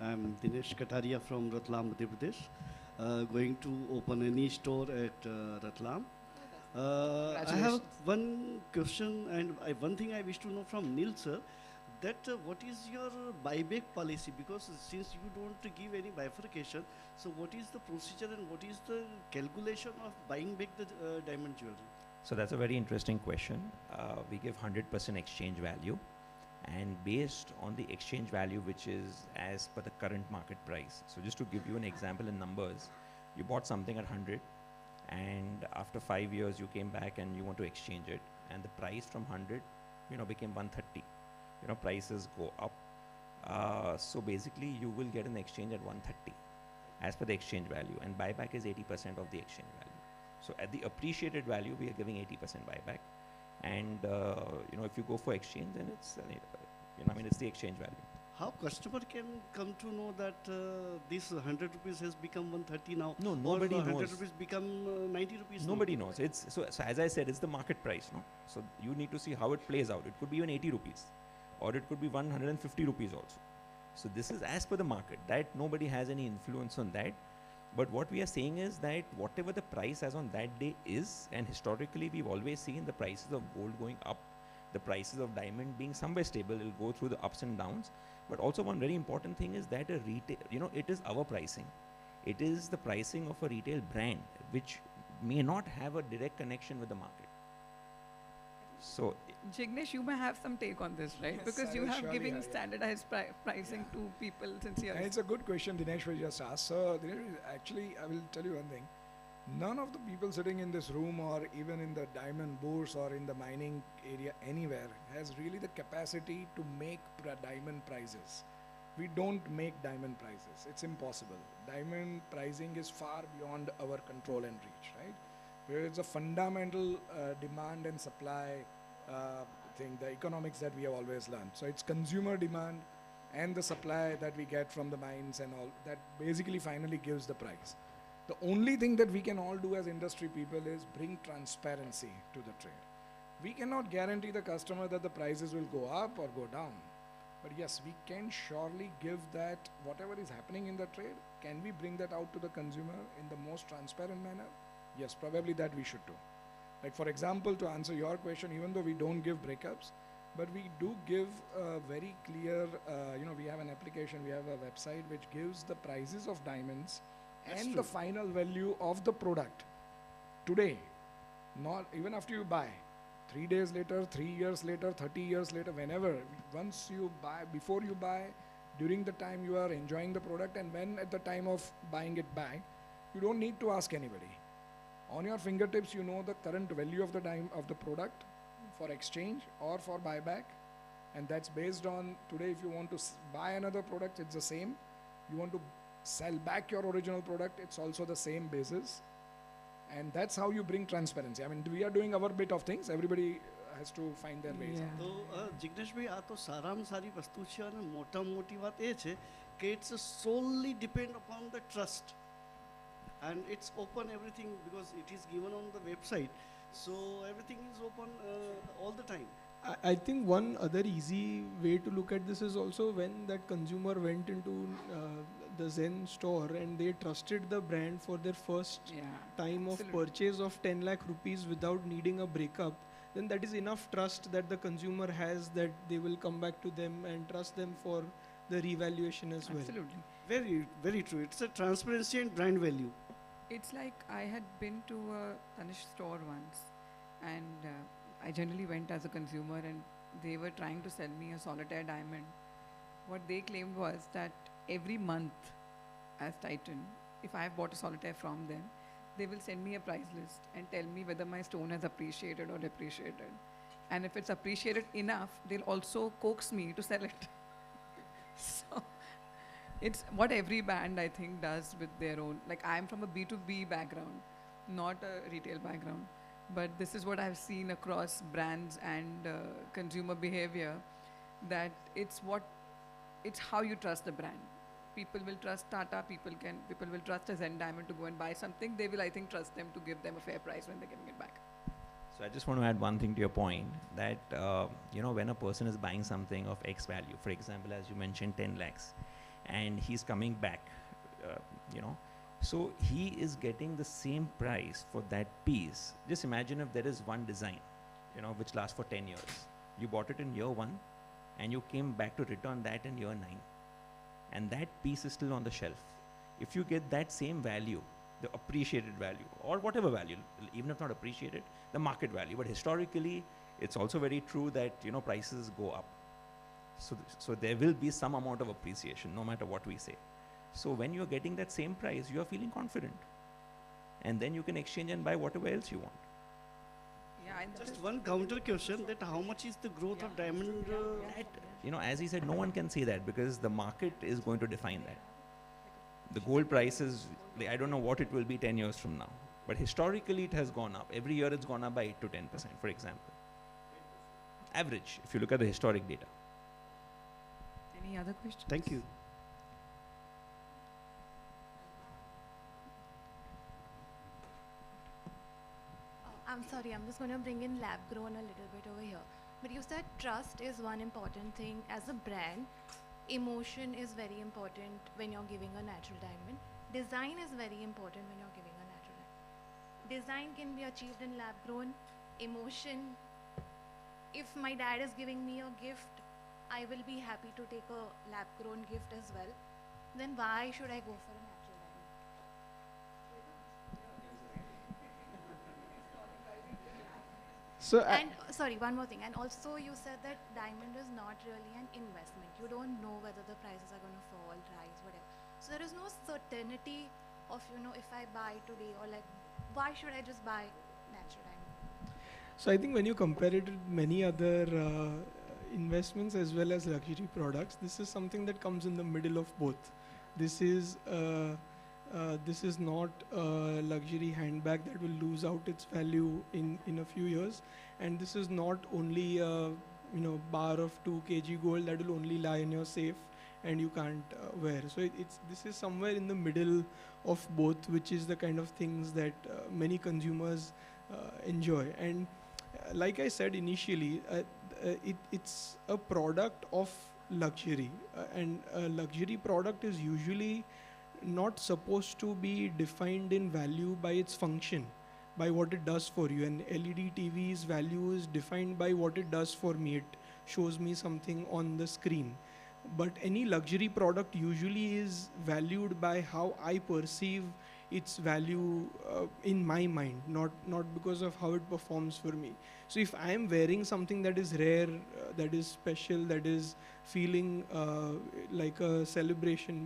I'm Dinesh Kataria from Ratlam, Madhya Pradesh. Going to open any store at Ratlam. I have one question, and one thing I wish to know from Neil sir, that what is your buyback policy? Because since you don't give any bifurcation, so what is the procedure and what is the calculation of buying back the diamond jewelry? So that's a very interesting question. We give 100% exchange value, and based on the exchange value, which is as per the current market price. So just to give you an example in numbers, you bought something at 100, and after 5 years you came back and you want to exchange it, and the price from 100 became 130. Prices go up, so basically you will get an exchange at 130 as per the exchange value, and buyback is 80% of the exchange value. So at the appreciated value we are giving 80% buyback, and if you go for exchange, then it's it's the exchange value. How customer can come to know that this 100 rupees has become 130 now? No, nobody or 100 knows. rupees become 90 rupees. Nobody now? knows. It's so as I said, it's the market price, no? So you need to see how it plays out. It could be even 80 rupees, or it could be 150 rupees also. So this is as per the market. That nobody has any influence on that. But what we are saying is that whatever the price as on that day is, and historically we've always seen the prices of gold going up, the prices of diamond being somewhere stable. It will go through the ups and downs. But also one very important thing is that a retail, it is our pricing. It is the pricing of a retail brand, which may not have a direct connection with the market. So Jignesh, you may have some take on this, right? Yes, because I you will have surely giving have, yeah. standardized pricing to people since years. And it's a good question Dinesh was just asked. So Dinesh, actually I will tell you one thing. None of the people sitting in this room or even in the diamond bourse or in the mining area anywhere has really the capacity to make diamond prices. We don't make diamond prices. It's impossible. Diamond pricing is far beyond our control and reach, right? Where it's a fundamental demand and supply thing, the economics that we have always learned. So it's consumer demand and the supply that we get from the mines and all that basically finally gives the price. The only thing that we can all do as industry people is bring transparency to the trade. We cannot guarantee the customer that the prices will go up or go down. But yes, we can surely give that whatever is happening in the trade, can we bring that out to the consumer in the most transparent manner? Yes, probably that we should do. Like for example, to answer your question, even though we don't give breakups, but we do give very clear, we have an application, we have a website which gives the prices of diamonds and the final value of the product today, not even after you buy. 3 days later, 3 years later, 30 years later, whenever, once you buy, before you buy, during the time you are enjoying the product, and when at the time of buying it back, you don't need to ask anybody. On your fingertips, you know the current value of the product for exchange or for buyback, and that's based on today. If you want to buy another product, it's the same. You want to sell back your original product, it's also the same basis. And that's how you bring transparency. I mean, we are doing our bit of things. Everybody has to find their ways. Yeah. તો જિગ્નેશભાઈ આ તો સારામાં સારી વસ્તુ છે અને મોટામાં મોટી વાત એ છે કે it's solely depend upon the trust, and it's open everything because it is given on the website, so everything is open all the time. I think one other easy way to look at this is also when that consumer went into the Zen store and they trusted the brand for their first time of purchase of 10 lakh rupees without needing a breakup, then that is enough trust that the consumer has that they will come back to them and trust them for the revaluation as well. Absolutely. Very, very true. It's a transparency and brand value. It's like I had been to a Tanishq store once, and I generally went as a consumer, and they were trying to sell me a solitaire diamond. What they claimed was that every month as Titan, if I have bought a solitaire from them, they will send me a price list and tell me whether my stone has appreciated or depreciated. And if it's appreciated enough, they'll also coax me to sell it. So it's what every band I think does with their own. Like I'm from a B2B background, not a retail background. But this is what I've seen across brands and consumer behavior, that it's how you trust the brand. People will trust Tata, people will trust a Zen Diamond to go and buy something. They will, I think, trust them to give them a fair price when they're getting it back. So I just want to add one thing to your point, that when a person is buying something of X value, for example, as you mentioned, 10 lakhs, and he's coming back, so he is getting the same price for that piece. Just imagine if there is one design, which lasts for 10 years. You bought it in year 1, and you came back to return that in year 9. And that piece is still on the shelf. If you get that same value, the appreciated value, or whatever value, even if not appreciated, the market value. But historically, it's also very true that, prices go up. So there will be some amount of appreciation, no matter what we say. So when you're getting that same price, you are feeling confident. And then you can exchange and buy whatever else you want. Yeah, and Just one counter question, that how much is the growth of diamond? As he said, no one can say that because the market is going to define that. The gold price is, I don't know what it will be 10 years from now. But historically, it has gone up. Every year it's gone up by 8 to 10%, for example. Average, if you look at the historic data. any other questions? Thank you. I'm sorry, I'm just going to bring in lab grown a little bit over here. But you said trust is one important thing. As a brand, emotion is very important when you're giving a natural diamond. Design is very important when you're giving a natural diamond. Design can be achieved in lab grown. Emotion, if my dad is giving me a gift, I will be happy to take a lab grown gift as well. Then why should I go for a natural diamond? So And sorry, one more thing. And also you said that diamond is not really an investment. You don't know whether the prices are going to fall, rise, whatever. So there is no certainty of, if I buy today or like, why should I just buy natural diamond? So I think when you compare it with many other investments as well as luxury products, this is something that comes in the middle of both. This is not a luxury handbag that will lose out its value in a few years, and this is not only a bar of 2 kg gold that will only lie in your safe and you can't wear. So this is somewhere in the middle of both, which is the kind of things that many consumers enjoy. And Like I said initially, it's a product of luxury, and a luxury product is usually not supposed to be defined in value by its function, by what it does for you. And LED TV's value is defined by what it does for me. It shows me something on the screen. But any luxury product usually is valued by how I perceive its value in my mind, not because of how it performs for me. So if I am wearing something that is rare, that is special, that is feeling like a celebration,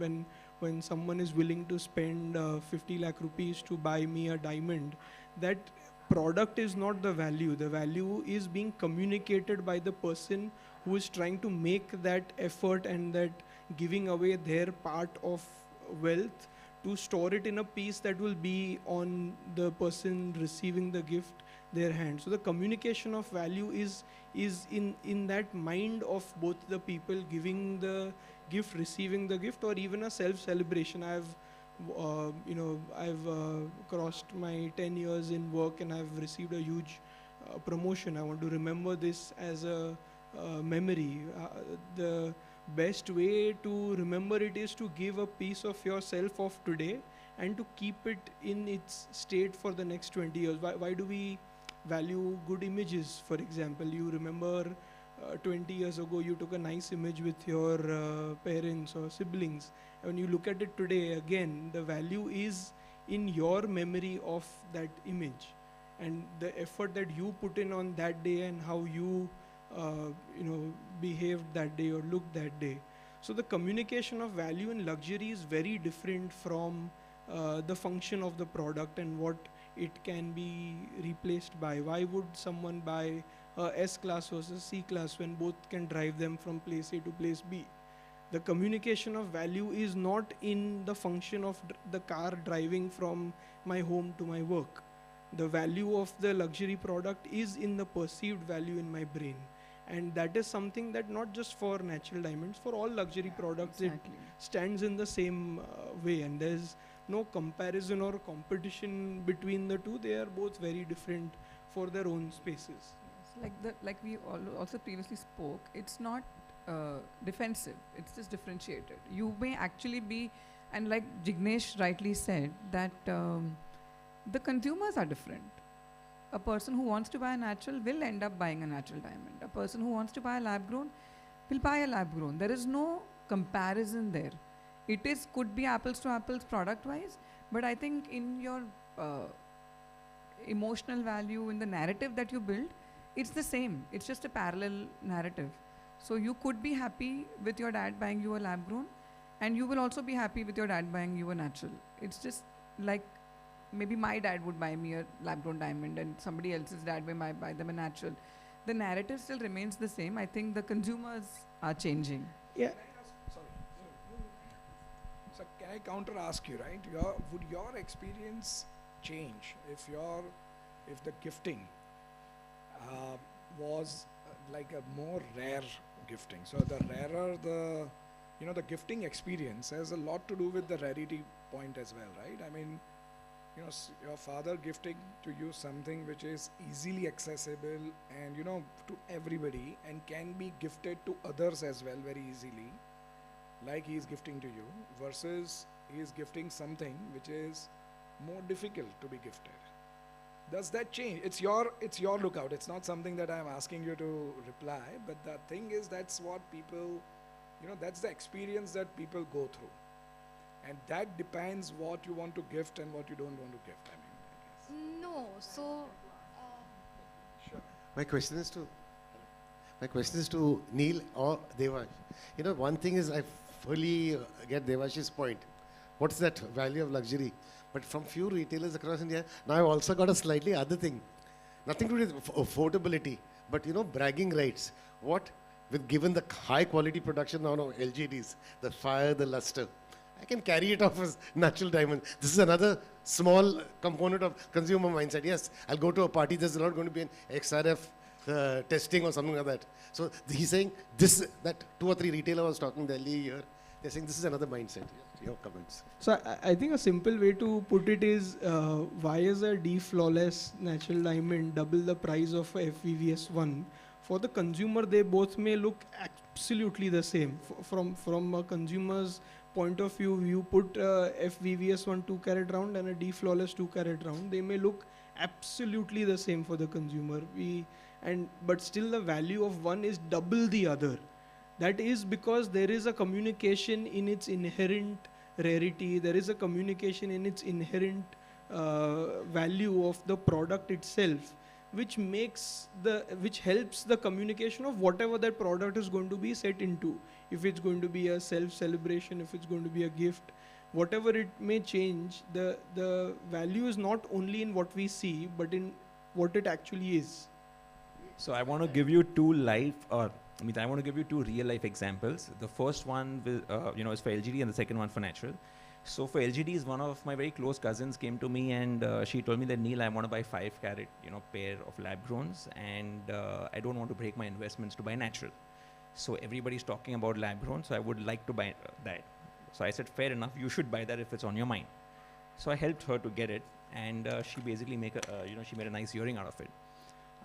when someone is willing to spend 50 lakh rupees to buy me a diamond, that product is not the value. The value is being communicated by the person who is trying to make that effort and that giving away their part of wealth to store it in a piece that will be on the person receiving the gift, their hand. So the communication of value is in that mind of both the people giving the gift, receiving the gift, or even a self-celebration. I've crossed my 10 years in work and I've received a huge promotion. I want to remember this as a memory. The best way to remember it is to give a piece of yourself of today and to keep it in its state for the next 20 years. Why do we value good images? For example, you remember 20 years ago you took a nice image with your parents or siblings. When you look at it today, again, the value is in your memory of that image and the effort that you put in on that day and how you behaved that day or looked that day. So the communication of value in luxury is very different from the function of the product and what it can be replaced by. Why would someone buy a S-Class versus C-Class when both can drive them from place A to place B? The communication of value is not in the function of the car driving from my home to my work. The value of the luxury product is in the perceived value in my brain. And that is something that not just for natural diamonds, for all luxury products, Exactly. it stands in the same way. And there's no comparison or competition between the two. They are both very different for their own spaces. Like we also previously spoke, it's not defensive, it's just differentiated. You may actually be, and like Jignesh rightly said, that the consumers are different. A person who wants to buy a natural will end up buying a natural diamond. A person who wants to buy a lab grown will buy a lab grown. There is no comparison there. Could be apples to apples product wise, but I think in your emotional value, in the narrative that you build, it's the same. It's just a parallel narrative. So you could be happy with your dad buying you a lab grown, and you will also be happy with your dad buying you a natural. It's just like maybe my dad would buy me a lab grown diamond and somebody else's dad may buy them a natural. The narrative still remains the same. I think the consumers are changing. Yeah. So can I counter ask you, right? Would your experience change if the gifting was like a more rare gifting? So the rarer the gifting experience has a lot to do with the rarity point as well, right? I mean, your father gifting to you something which is easily accessible and to everybody and can be gifted to others as well very easily, like he is gifting to you, versus he is gifting something which is more difficult to be gifted. Does that change? It's your lookout. It's not something that I'm asking you to reply, but the thing is, that's what people, that's the experience that people go through. And that depends what you want to gift and what you don't want to gift, I mean, No, so Sure. My question is to Neil or Devash. One thing is I fully get Devash's point. What's that value of luxury? But from few retailers across India, now I've also got a slightly other thing. Nothing to do with affordability, but bragging rights. What, given the high quality production on LGDs, the fire, the luster, I can carry it off as natural diamond. This is another small component of consumer mindset. Yes, I'll go to a party, there's not going to be an XRF testing or something like that. So he's saying that 2 or 3 retailers I was talking Delhi here, They're saying this is another mindset. Your comments. So I think a simple way to put it is, why is a D flawless natural diamond double the price of a FVVS one? For the consumer, they both may look absolutely the same. From a consumer's point of view, you put FVVS one 2-carat round and a D flawless 2-carat round, they may look absolutely the same for the consumer. But still the value of one is double the other. That is because there is a communication in its inherent rarity, there is a communication in its inherent value of the product itself, which helps the communication of whatever that product is going to be set into. If it's going to be a self-celebration, if it's going to be a gift, whatever it may change, the value is not only in what we see, but in what it actually is. So I want to give you two real life examples. The first one is for LGD, and the second one for natural. So for LGDs, one of my very close cousins came to me and she told me that, Neil, I want to buy 5-carat pair of lab growns, and I don't want to break my investments to buy natural. So everybody's talking about lab grown, so I would like to buy that. So I said, fair enough, you should buy that if it's on your mind. So I helped her to get it, and she basically she made a nice earring out of it.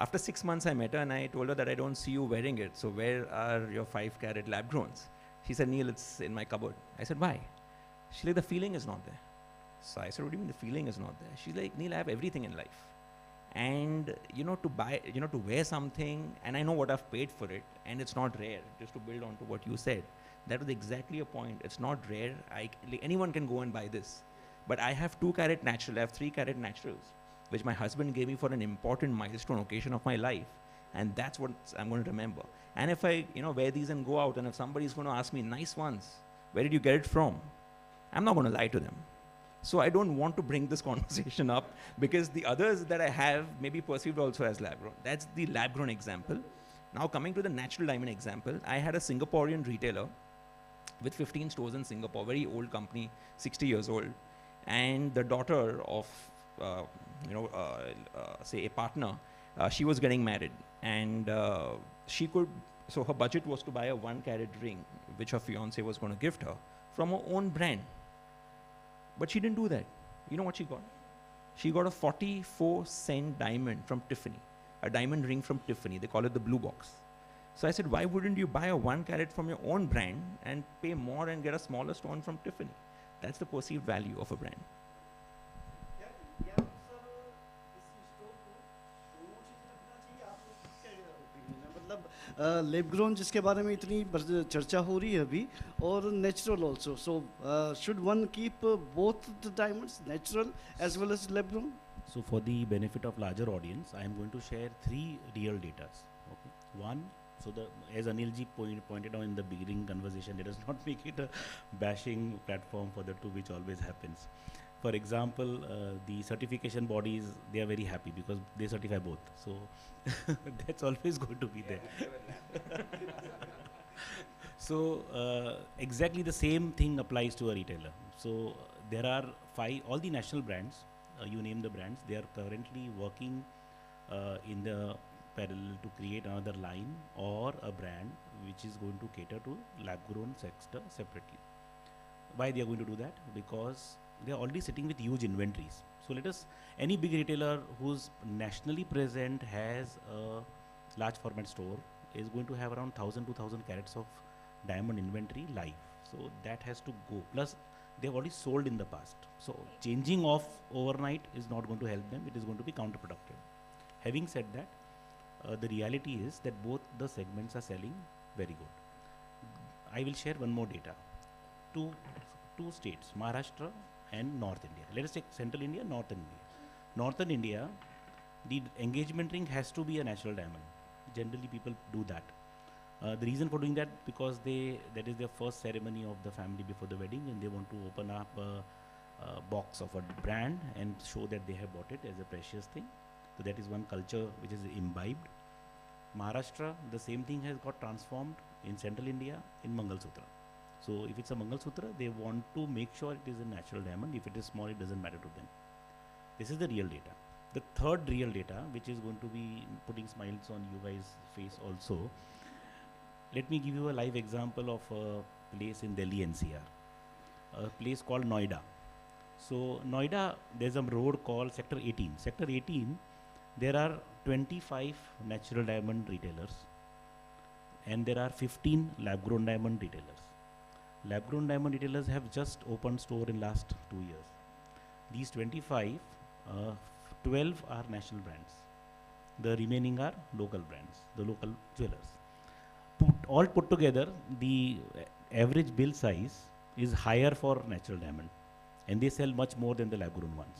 After 6 months, I met her and I told her that I don't see you wearing it. So where are your 5-carat lab growns? She said, Neil, it's in my cupboard. I said, why? She's like, the feeling is not there. So I said, what do you mean the feeling is not there? She's like, Neil, I have everything in life. And to wear something, and I know what I've paid for it, and it's not rare, just to build on to what you said. That was exactly a point. It's not rare. Anyone can go and buy this. But I have 2-carat natural, I have 3-carat naturals, which my husband gave me for an important milestone occasion of my life. And that's what I'm going to remember. And if I, wear these and go out, and if somebody's going to ask me, nice ones, where did you get it from? I'm not going to lie to them. So I don't want to bring this conversation up, because the others that I have may be perceived also as lab-grown. That's the lab-grown example. Now coming to the natural diamond example, I had a Singaporean retailer with 15 stores in Singapore, very old company, 60 years old. And the daughter of, say a partner, she was getting married. And so her budget was to buy a 1-carat ring, which her fiance was going to gift her from her own brand. But she didn't do that. You know what she got? She got a 44-cent diamond from Tiffany, a diamond ring from Tiffany. They call it the blue box. So I said, why wouldn't you buy a 1-carat from your own brand and pay more and get a smaller stone from Tiffany? That's the perceived value of a brand. Lab grown जिसके बारे में इतनी चर्चा हो रही है अभी, और natural also, so should one keep both the diamonds, natural as well as lab grown? So for the benefit of larger audience, I am going to share 3 real data. Okay. One, as Anilji pointed out in the beginning conversation, let us not make it a bashing platform for the two, which always happens. For example, the certification bodies, they are very happy because they certify both. So that's always going to be there. So exactly the same thing applies to a retailer. So there are 5, all the national brands, you name the brands, they are currently working in the parallel to create another line or a brand which is going to cater to lab-grown sector separately. Why they are going to do that? Because they are already sitting with huge inventories. So any big retailer who's nationally present, has a large format store, is going to have around 1,000 to 2,000 carats of diamond inventory live. So that has to go. Plus, they've already sold in the past. So changing off overnight is not going to help them. It is going to be counterproductive. Having said that, the reality is that both the segments are selling very good. I will share one more data. Two states, Maharashtra and North India. Let us take Central India, Northern India. Northern India, the engagement ring has to be a natural diamond. Generally, people do that. The reason for doing that, because that is their first ceremony of the family before the wedding, and they want to open up a box of a brand and show that they have bought it as a precious thing. So that is one culture which is imbibed. Maharashtra, the same thing has got transformed in Central India in Mangalsutra. So if it's a Mangalsutra, they want to make sure it is a natural diamond. If it is small, it doesn't matter to them. This is the real data. The third real data, which is going to be putting smiles on you guys' face also. Let me give you a live example of a place in Delhi NCR, a place called Noida. So Noida, there's a road called Sector 18. Sector 18, there are 25 natural diamond retailers and there are 15 lab-grown diamond retailers. Lab-grown diamond retailers have just opened store in last 2 years. These 25, 12 are national brands. The remaining are local brands, the local jewelers. All put together, the average bill size is higher for natural diamond, and they sell much more than the lab-grown ones.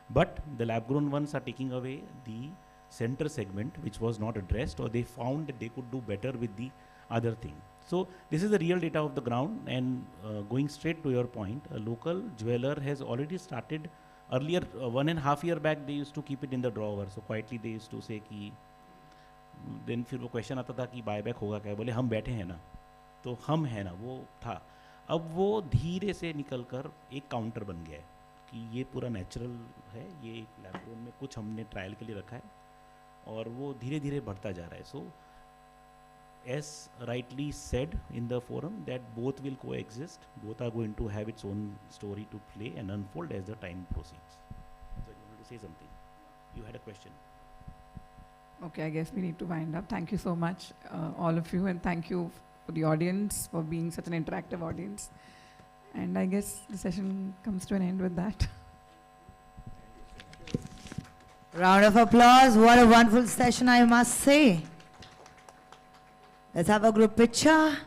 But the lab-grown ones are taking away the center segment, which was not addressed, or they found that they could do better with the other thing. So this is the real data of the ground, and going straight to your point, a local jeweler has already started earlier, 1.5 years back, they used to keep it in the drawer. So quietly they used to say कि then फिर वो question आता था कि buyback होगा क्या, बोले हम बैठे हैं ना, तो हम हैं ना, वो था. अब वो धीरे से निकलकर एक काउंटर बन गया है कि ये पूरा नेचुरल है, ये एक लैब में कुछ हमने ट्रायल के लिए रखा है और वो धीरे धीरे बढ़ता जा रहा है. सो as rightly said in the forum, that both will coexist, both are going to have its own story to play and unfold as the time proceeds. So you wanted to say something? You had a question. Okay, I guess we need to wind up. Thank you so much, all of you, and thank you for the audience for being such an interactive audience. And I guess the session comes to an end with that. Round of applause. What a wonderful session, I must say. Let's have a group picture.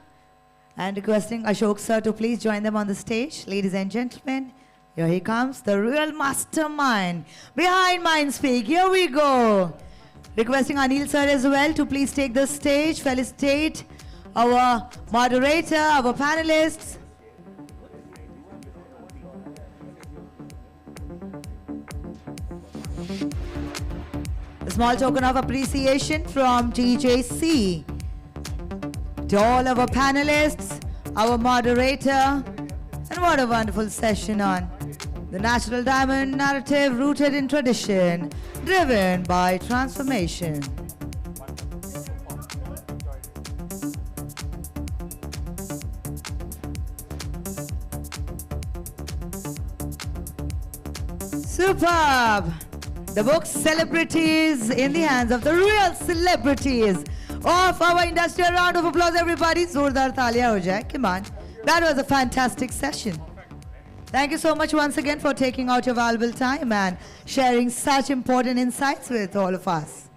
And requesting Ashok sir to please join them on the stage. Ladies and gentlemen, here he comes, the real mastermind behind Mindspeak. Here we go. Requesting Anil sir as well to please take the stage, felicitate our moderator, our panelists. A small token of appreciation from TJC. To all our panelists, our moderator, and what a wonderful session on the natural diamond narrative rooted in tradition, driven by transformation. Superb! The book Celebrities in the hands of the real celebrities of our industry. A round of applause, everybody. Zordar taaliya ho jaye. Come on. That was a fantastic session. Thank you so much once again for taking out your valuable time and sharing such important insights with all of us.